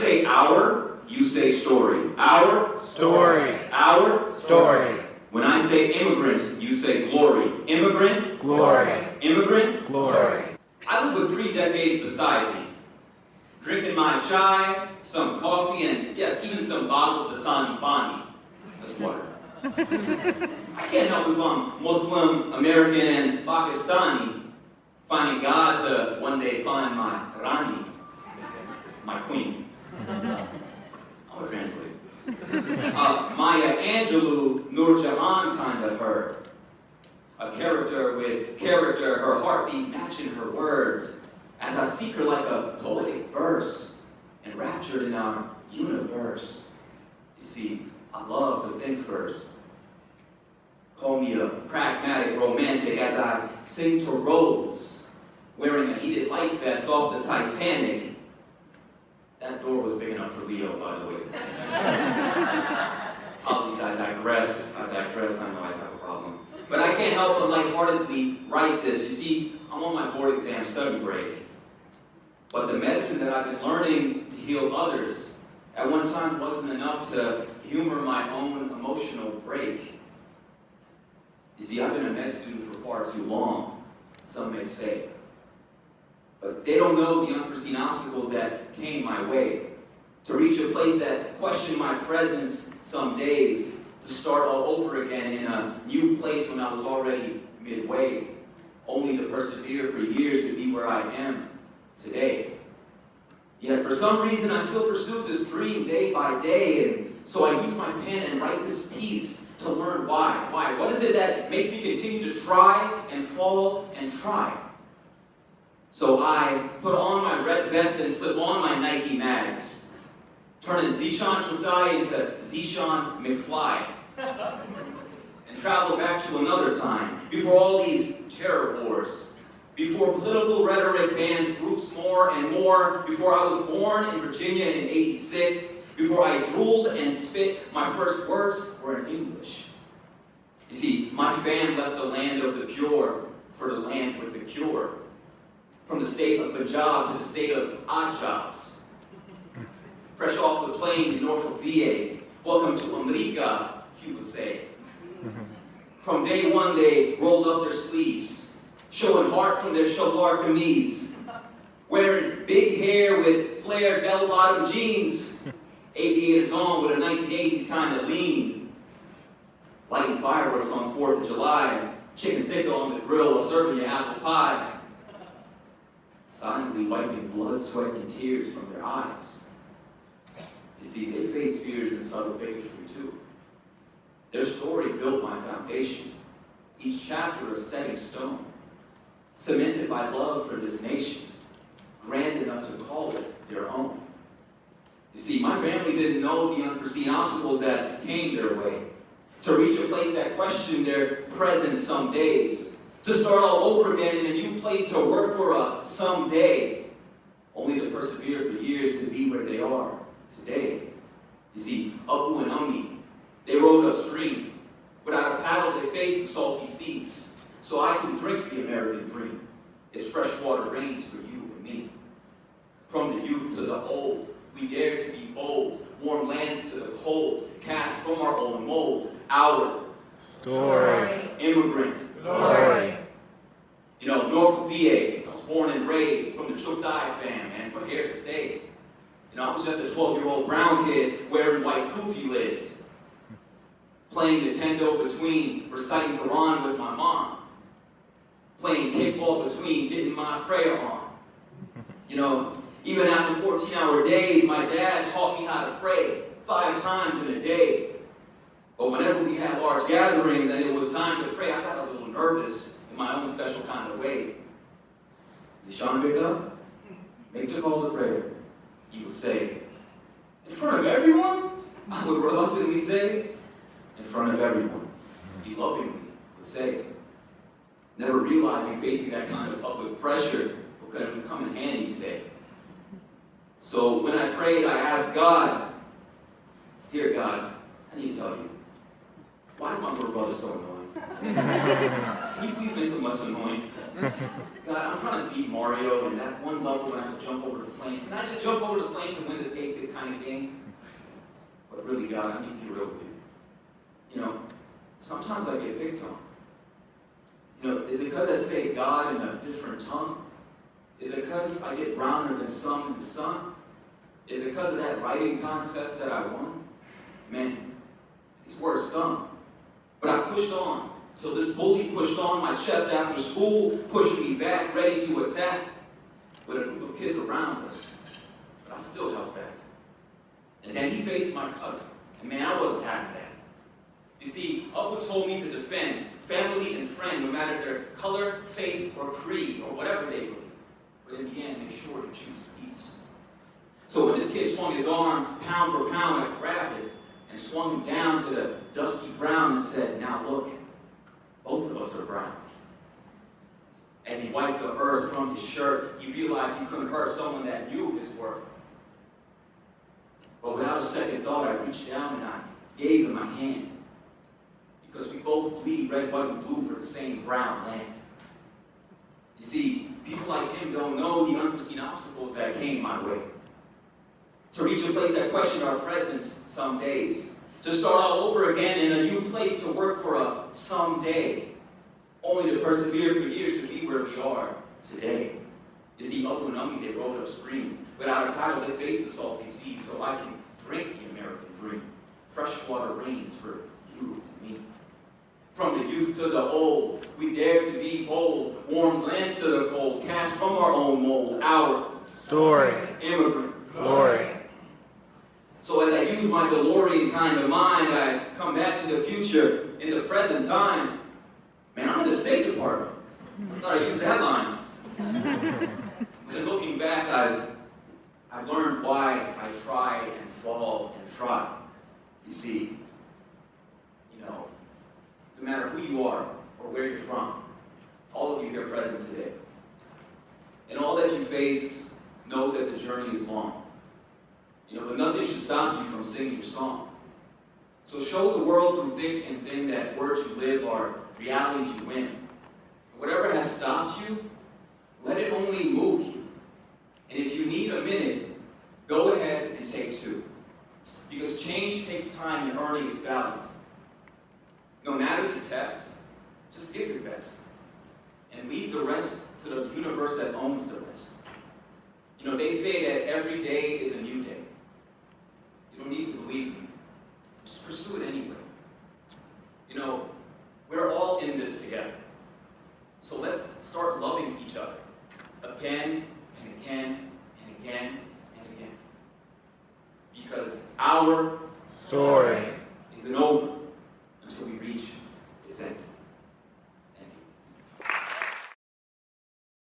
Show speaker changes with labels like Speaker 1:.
Speaker 1: say our, you say story. Our
Speaker 2: Story.
Speaker 1: Our
Speaker 2: Story.
Speaker 1: When I say immigrant, you say glory. Immigrant.
Speaker 2: Glory.
Speaker 1: Immigrant.
Speaker 2: Glory.
Speaker 1: I live with 3 decades beside me, drinking my chai, some coffee, and yes, even some bottled Dasani Bani. That's water. I can't help if I'm Muslim, American, and Pakistani, finding God to one day find my Rani, my queen. I'm gonna translate. Maya Angelou, Nur Jahan kind of her. A character with character, her heartbeat matching her words, as I seek her like a poetic verse, enraptured in our universe. You see, I love to think first. Call me a pragmatic romantic as I sing to Rose, wearing a heated life vest off the Titanic. That door was big enough for Leo, by the way. Apologies, I digress, I know I have a problem. But I can't help but lightheartedly write this. You see, I'm on my board exam study break. But the medicine that I've been learning to heal others at one time wasn't enough to humor my own emotional break. You see, I've been a med student for far too long, some may say. But they don't know the unforeseen obstacles that came my way. To reach a place that questioned my presence some days, to start all over again in a new place when I was already midway, only to persevere for years to be where I am today. Yet for some reason I still pursued this dream day by day, and so I use my pen and write this piece to learn why. Why? What is it that makes me continue to try and fall and try? So I put on my red vest and slip on my Nike Mags, turning Zishan Chudai into Zishan McFly, and travel back to another time, before all these terror wars, before political rhetoric banned groups more and more, before I was born in Virginia in '86, before I drooled and spit, my first words were in English. You see, my fam left the land of the pure for the land with the cure. From the state of Punjab to the state of odd jobs. Fresh off the plane in Norfolk, VA. Welcome to America, if you would say. From day one, they rolled up their sleeves, showing heart from their shalwar kameez, wearing big hair with flared bell-bottom jeans, aviators on with a 1980s kind of lean, lighting fireworks on 4th of July, chicken thicker on the grill while serving you apple pie, silently wiping blood, sweat, and tears from their eyes. You see, they faced fears and subtle bigotry too. Their story built my foundation, each chapter a setting stone, cemented by love for this nation, grand enough to call it their own. You see, my family didn't know the unforeseen obstacles that came their way, to reach a place that questioned their presence some days, to start all over again in a new place to work for a someday, only to persevere for years to be where they are today. You see, Abu and Ummi, they rowed upstream. Without a paddle, they faced the salty seas. So I can drink the American dream. It's freshwater rains for you and me. From the youth to the old, we dare to be bold, warm lands to the cold, cast from our own mold, our
Speaker 2: Story.
Speaker 1: Immigrant.
Speaker 2: Glory.
Speaker 1: You know, Norfolk, VA, I was born and raised from the Chukdai fam, and we're here to stay. You know, I was just a 12-year-old brown kid wearing white kufi lids, playing Nintendo between reciting Quran with my mom, playing kickball between getting my prayer on. You know, even after 14-hour days, my dad taught me how to pray 5 times in a day. But whenever we had large gatherings and it was time to pray, I got a little nervous in my own special kind of way. Zishan picked up, make the call to prayer. He would say, in front of everyone? I would reluctantly say, in front of everyone. He lovingly would say, never realizing facing that kind of public pressure would come in handy today. So when I prayed, I asked God, dear God, I need to tell you, why is my little brother so annoying? Can you please make them less annoying? God, I'm trying to beat Mario and that one level when I have to jump over the flames. Can I just jump over the flames and win this 8-bit kind of game? But really, God, I need to be real with you. You know, sometimes I get picked on. You know, is it because I say God in a different tongue? Is it because I get browner than some in the sun? Is it because of that writing contest that I won? Man, these words stung. But I pushed on, till this bully pushed on my chest after school, pushing me back, ready to attack, with a group of kids around us. But I still held back. And then he faced my cousin. And man, I wasn't having that. You see, Abu told me to defend family and friend, no matter their color, faith, or creed, or whatever they believe. But in the end, make sure to choose peace. So when this kid swung his arm, pound for pound, I grabbed it and swung him down to the dusty ground and said, now look, both of us are brown. As he wiped the earth from his shirt, he realized he couldn't hurt someone that knew his worth. But without a second thought, I reached down and I gave him my hand. Because we both bleed red, white, and blue for the same brown land. You see, people like him don't know the unforeseen obstacles that came my way. To reach a place that questioned our presence some days. To start all over again in a new place to work for a someday. Only to persevere for years to be where we are today. You see, Abu and Ummi, they rode upstream. Without a paddle, they faced the salty sea so I can drink the American dream. Freshwater rains for you and me. From the youth to the old, we dare to be bold. Warms lands to the cold, cast from our own mold. Our
Speaker 2: story,
Speaker 1: immigrant
Speaker 2: glory.
Speaker 1: So as I use my DeLorean kind of mind, I come back to the future in the present time. Man, I'm in the State Department. I thought I used that line. But looking back, I've learned why I try and fall and try. You see, no matter who you are or where you're from, all of you here present today, in all that you face, know that the journey is long. But nothing should stop you from singing your song. So show the world through thick and thin that words you live are realities you win. And whatever has stopped you, let it only move you. And if you need a minute, go ahead and take 2. Because change takes time and earning its value. No matter the test, just give your best. And leave the rest to the universe that owns the rest. They say that every day is a new day. You don't need to believe me. Just pursue it anyway. We're all in this together. So let's start loving each other. Again and again and again and again. Because our
Speaker 2: story
Speaker 1: isn't over.